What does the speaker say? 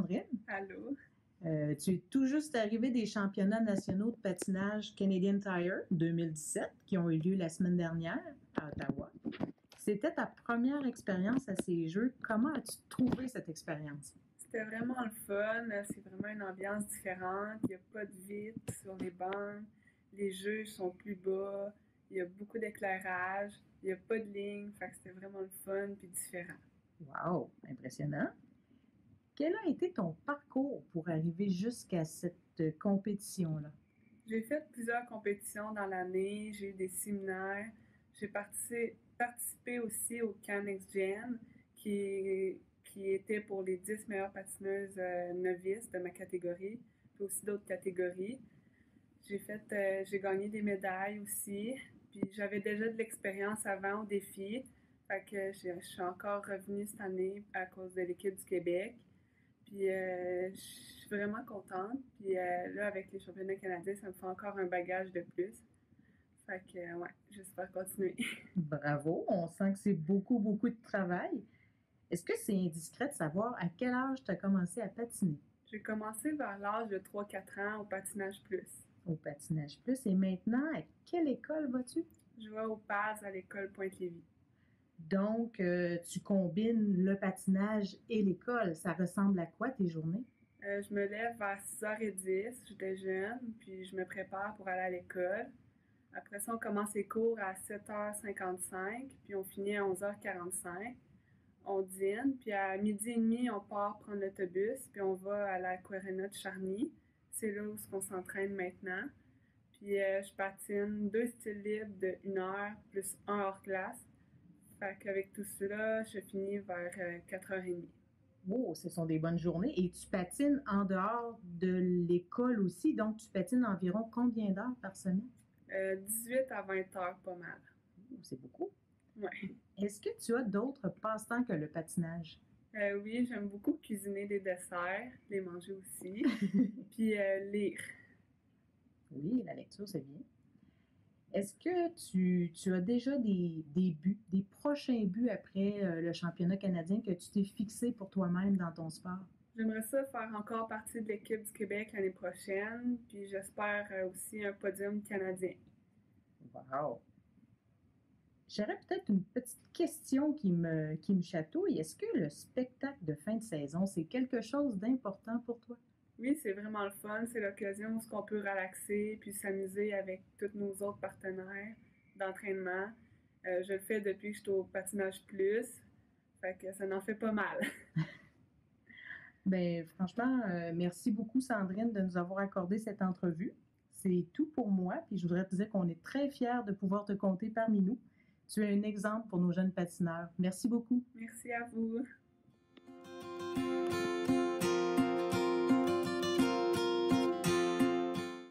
Sandrine. Allô. Tu es tout juste arrivée des championnats nationaux de patinage Canadian Tire 2017 qui ont eu lieu la semaine dernière à Ottawa. C'était ta première expérience à ces Jeux. Comment as-tu trouvé cette expérience? C'était vraiment le fun. C'est vraiment une ambiance différente. Il n'y a pas de vitres sur les bancs. Les jeux sont plus bas. Il y a beaucoup d'éclairage. Il n'y a pas de ligne. Fait que c'était vraiment le fun puis différent. Wow, impressionnant. Quel a été ton parcours pour arriver jusqu'à cette compétition-là? J'ai fait plusieurs compétitions dans l'année. J'ai eu des séminaires. J'ai participé aussi au Can Next Gen qui était pour les 10 meilleures patineuses novices de ma catégorie, puis aussi d'autres catégories. J'ai gagné des médailles aussi, puis j'avais déjà de l'expérience avant au défi, fait que je suis encore revenue cette année à cause de l'équipe du Québec. Puis je suis vraiment contente. Puis là, avec les championnats canadiens, ça me fait encore un bagage de plus. Fait que ouais, j'espère continuer. Bravo, on sent que c'est beaucoup, beaucoup de travail. Est-ce que c'est indiscret de savoir à quel âge tu as commencé à patiner? J'ai commencé vers l'âge de 3-4 ans au patinage plus. Au patinage plus. Et maintenant, à quelle école vas-tu? Je vais au PAS à l'école Pointe-Lévis. Donc, tu combines le patinage et l'école. Ça ressemble à quoi tes journées? Je me lève vers 6h10, j'étais jeune, puis je me prépare pour aller à l'école. Après ça, on commence les cours à 7h55, puis on finit à 11h45. On dîne, puis à 12h30, on part prendre l'autobus, puis on va à l'Aquarena de Charny. C'est là où on s'entraîne maintenant. Puis je patine 2 styles libres de 1 heure plus 1 hors classe. Fait qu'avec tout cela, je finis vers 4h30. Oh, ce sont des bonnes journées. Et tu patines en dehors de l'école aussi. Donc, tu patines environ combien d'heures par semaine? 18 à 20 heures, pas mal. Oh, c'est beaucoup. Ouais. Est-ce que tu as d'autres passe-temps que le patinage? Oui, j'aime beaucoup cuisiner des desserts, les manger aussi, puis lire. Oui, la lecture, c'est bien. Est-ce que tu as déjà des buts, des prochains buts après le championnat canadien que tu t'es fixé pour toi-même dans ton sport? J'aimerais ça faire encore partie de l'équipe du Québec l'année prochaine, puis j'espère aussi un podium canadien. Wow! J'aurais peut-être une petite question qui me chatouille. Est-ce que le spectacle de fin de saison, c'est quelque chose d'important pour toi? Oui, c'est vraiment le fun. C'est l'occasion où on peut relaxer puis s'amuser avec tous nos autres partenaires d'entraînement. Je le fais depuis que je suis au patinage plus. Fait que ça n'en fait pas mal. Ben, franchement, merci beaucoup, Sandrine, de nous avoir accordé cette entrevue. C'est tout pour moi. Puis je voudrais te dire qu'on est très fiers de pouvoir te compter parmi nous. Tu es un exemple pour nos jeunes patineurs. Merci beaucoup. Merci à vous.